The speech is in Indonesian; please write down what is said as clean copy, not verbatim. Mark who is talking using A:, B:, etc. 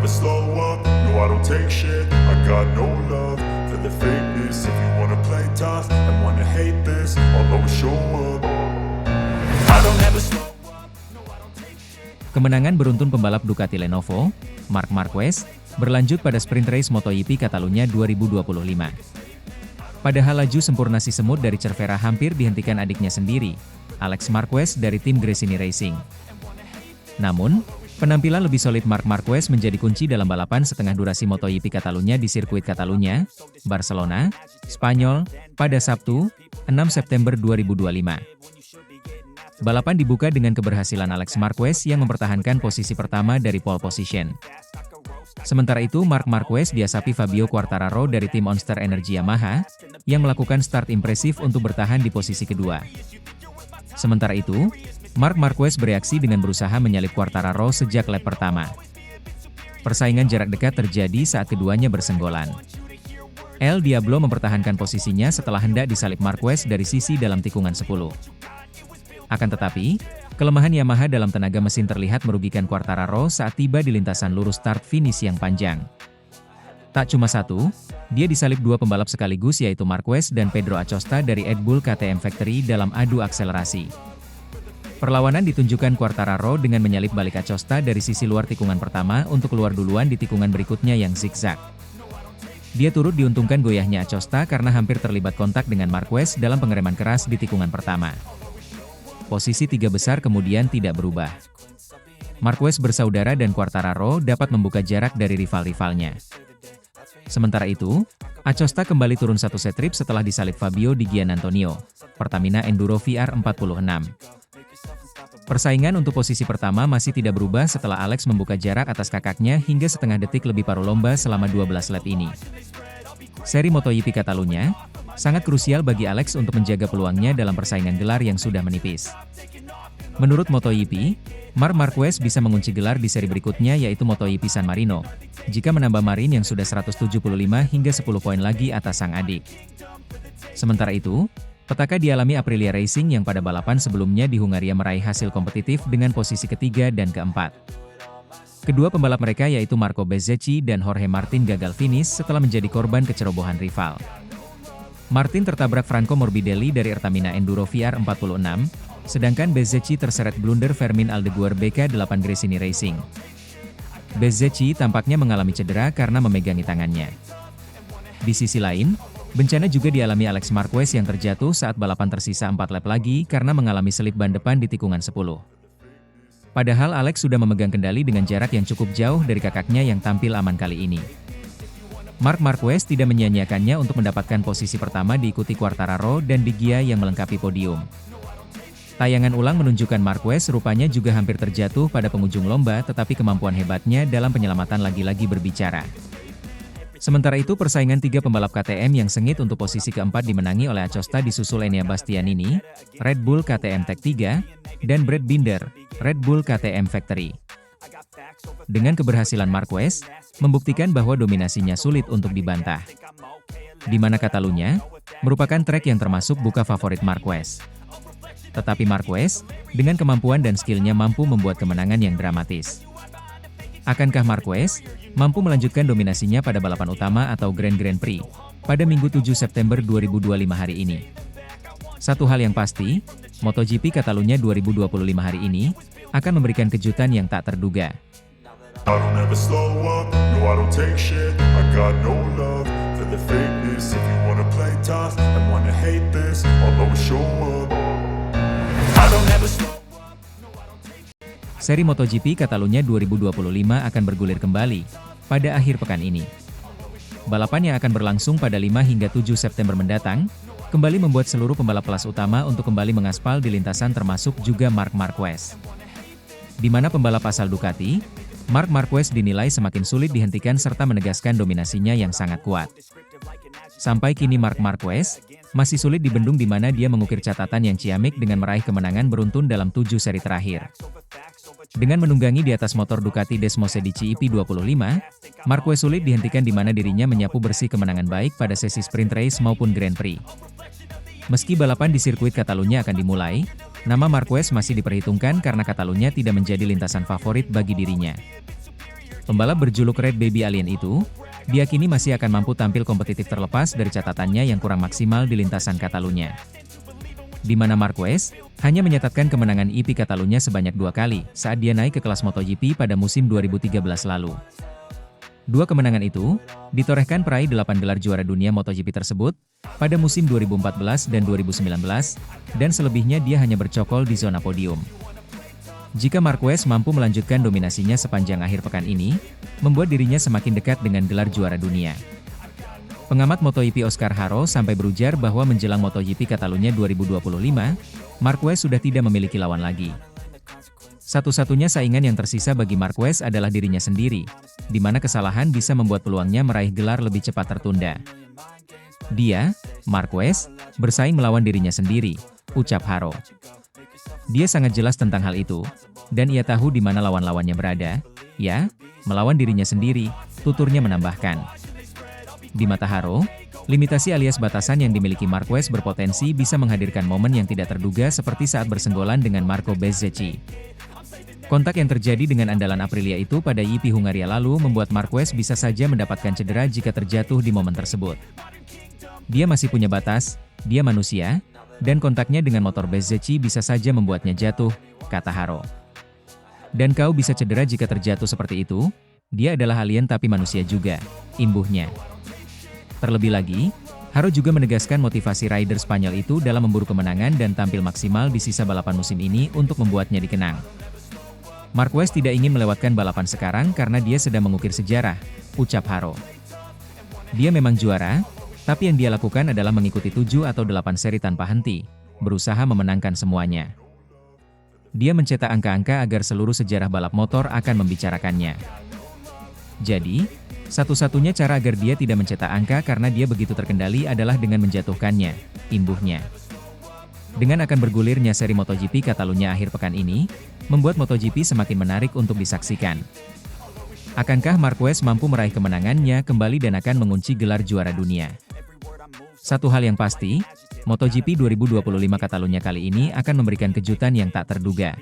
A: slow up, no I don't take shit. I got no love for the fakeness. If you wanna play tough and wanna hate this, I'll always show up. I don't ever slow up, no I don't take shit.
B: Kemenangan beruntun pembalap Ducati Lenovo, Marc Marquez, berlanjut pada sprint race MotoGP Catalunya 2025. Padahal laju sempurna si semut dari Cervera hampir dihentikan adiknya sendiri, Alex Marquez dari tim Gresini Racing. Namun, penampilan lebih solid Marc Marquez menjadi kunci dalam balapan setengah durasi MotoGP Catalunya di sirkuit Catalunya, Barcelona, Spanyol, pada Sabtu, 6 September 2025. Balapan dibuka dengan keberhasilan Alex Marquez yang mempertahankan posisi pertama dari pole position. Sementara itu Marc Marquez diasapi Fabio Quartararo dari tim Monster Energy Yamaha, yang melakukan start impresif untuk bertahan di posisi kedua. Sementara itu, Marc Marquez bereaksi dengan berusaha menyalip Quartararo sejak lap pertama. Persaingan jarak dekat terjadi saat keduanya bersenggolan. El Diablo mempertahankan posisinya setelah hendak disalip Marquez dari sisi dalam tikungan 10. Akan tetapi, kelemahan Yamaha dalam tenaga mesin terlihat merugikan Quartararo saat tiba di lintasan lurus start-finish yang panjang. Tak cuma satu, dia disalip dua pembalap sekaligus yaitu Marquez dan Pedro Acosta dari Red Bull KTM Factory dalam adu akselerasi. Perlawanan ditunjukkan Quartararo dengan menyalip balik Acosta dari sisi luar tikungan pertama untuk keluar duluan di tikungan berikutnya yang zigzag. Dia turut diuntungkan goyahnya Acosta karena hampir terlibat kontak dengan Marquez dalam pengereman keras di tikungan pertama. Posisi tiga besar kemudian tidak berubah. Marquez bersaudara dan Quartararo dapat membuka jarak dari rival-rivalnya. Sementara itu, Acosta kembali turun satu set trip setelah disalip Fabio Di Giannantonio, Pertamina Enduro VR46. Persaingan untuk posisi pertama masih tidak berubah setelah Alex membuka jarak atas kakaknya hingga setengah detik lebih paruh lomba selama 12 lap ini. Seri MotoGP Catalunya sangat krusial bagi Alex untuk menjaga peluangnya dalam persaingan gelar yang sudah menipis. Menurut MotoGP, Marc Marquez bisa mengunci gelar di seri berikutnya yaitu MotoGP San Marino, jika menambah Marin yang sudah 175 hingga 10 poin lagi atas sang adik. Sementara itu, petaka dialami Aprilia Racing yang pada balapan sebelumnya di Hungaria meraih hasil kompetitif dengan posisi ketiga dan keempat. Kedua pembalap mereka yaitu Marco Bezzecchi dan Jorge Martin gagal finish setelah menjadi korban kecerobohan rival. Martin tertabrak Franco Morbidelli dari Pertamina Enduro VR46, sedangkan Bezzecchi terseret blunder Fermin Aldeguer BK8 Gresini Racing. Bezzecchi tampaknya mengalami cedera karena memegangi tangannya. Di sisi lain, bencana juga dialami Alex Marquez yang terjatuh saat balapan tersisa 4 lap lagi karena mengalami selip ban depan di tikungan 10. Padahal Alex sudah memegang kendali dengan jarak yang cukup jauh dari kakaknya yang tampil aman kali ini. Marc Marquez tidak menyia-nyiakannya untuk mendapatkan posisi pertama diikuti Quartararo dan Di Gia yang melengkapi podium. Tayangan ulang menunjukkan Marquez rupanya juga hampir terjatuh pada penghujung lomba tetapi kemampuan hebatnya dalam penyelamatan lagi-lagi berbicara. Sementara itu persaingan tiga pembalap KTM yang sengit untuk posisi keempat dimenangi oleh Acosta disusul Enea Bastianini, Red Bull KTM Tech 3, dan Brad Binder, Red Bull KTM Factory. Dengan keberhasilan Marquez, membuktikan bahwa dominasinya sulit untuk dibantah. Di mana Catalunya, merupakan trek yang termasuk buka favorit Marquez. Tetapi Marquez, dengan kemampuan dan skillnya mampu membuat kemenangan yang dramatis. Akankah Marquez mampu melanjutkan dominasinya pada balapan utama atau Grand Prix pada Minggu 7 September 2025 hari ini? Satu hal yang pasti, MotoGP Catalunya 2025 hari ini akan memberikan kejutan yang tak terduga.
A: I don't ever slow up, no I don't take shit. I got no love for the fakeness. If you wanna play tough and wanna hate this, I'll always show up. I don't ever slow up, no I don't take shit.
B: Seri MotoGP Catalunya 2025 akan bergulir kembali pada akhir pekan ini. Balapan yang akan berlangsung pada 5 hingga 7 September mendatang, kembali membuat seluruh pembalap kelas utama untuk kembali mengaspal di lintasan termasuk juga Marc Marquez. Di mana pembalap asal Ducati, Marc Marquez dinilai semakin sulit dihentikan serta menegaskan dominasinya yang sangat kuat. Sampai kini Marc Marquez masih sulit dibendung di mana dia mengukir catatan yang ciamik dengan meraih kemenangan beruntun dalam 7 seri terakhir. Dengan menunggangi di atas motor Ducati Desmosedici IP25, Marquez sulit dihentikan di mana dirinya menyapu bersih kemenangan baik pada sesi sprint race maupun Grand Prix. Meski balapan di sirkuit Catalunya akan dimulai, nama Marquez masih diperhitungkan karena Catalunya tidak menjadi lintasan favorit bagi dirinya. Pembalap berjuluk Red Baby Alien itu, diyakini masih akan mampu tampil kompetitif terlepas dari catatannya yang kurang maksimal di lintasan Catalunya. Di mana Marquez hanya mencatatkan kemenangan IP Catalunya sebanyak 2 kali saat dia naik ke kelas MotoGP pada musim 2013 lalu. 2 kemenangan itu ditorehkan peraih 8 gelar juara dunia MotoGP tersebut pada musim 2014 dan 2019, dan selebihnya dia hanya bercokol di zona podium. Jika Marquez mampu melanjutkan dominasinya sepanjang akhir pekan ini, membuat dirinya semakin dekat dengan gelar juara dunia. Pengamat MotoGP Oscar Haro sampai berujar bahwa menjelang MotoGP Catalunya 2025, Marquez sudah tidak memiliki lawan lagi. Satu-satunya saingan yang tersisa bagi Marquez adalah dirinya sendiri, di mana kesalahan bisa membuat peluangnya meraih gelar lebih cepat tertunda. Dia, Marquez, bersaing melawan dirinya sendiri, ucap Haro. Dia sangat jelas tentang hal itu, dan ia tahu di mana lawan-lawannya berada, ya, melawan dirinya sendiri, tuturnya menambahkan. Di mata Haro, limitasi alias batasan yang dimiliki Marquez berpotensi bisa menghadirkan momen yang tidak terduga seperti saat bersenggolan dengan Marco Bezzecchi. Kontak yang terjadi dengan andalan Aprilia itu pada YP Hungaria lalu membuat Marquez bisa saja mendapatkan cedera jika terjatuh di momen tersebut. Dia masih punya batas, dia manusia, dan kontaknya dengan motor Bezzecchi bisa saja membuatnya jatuh, kata Haro. Dan kau bisa cedera jika terjatuh seperti itu? Dia adalah alien tapi manusia juga, imbuhnya. Terlebih lagi, Haro juga menegaskan motivasi rider Spanyol itu dalam memburu kemenangan dan tampil maksimal di sisa balapan musim ini untuk membuatnya dikenang. Marquez tidak ingin melewatkan balapan sekarang karena dia sedang mengukir sejarah, ucap Haro. Dia memang juara, tapi yang dia lakukan adalah mengikuti 7 atau 8 seri tanpa henti, berusaha memenangkan semuanya. Dia mencetak angka-angka agar seluruh sejarah balap motor akan membicarakannya. Jadi, satu-satunya cara agar dia tidak mencetak angka karena dia begitu terkendali adalah dengan menjatuhkannya, imbuhnya. Dengan akan bergulirnya seri MotoGP Catalunya akhir pekan ini, membuat MotoGP semakin menarik untuk disaksikan. Akankah Marquez mampu meraih kemenangannya kembali dan akan mengunci gelar juara dunia? Satu hal yang pasti, MotoGP 2025 Catalunya kali ini akan memberikan kejutan yang tak terduga.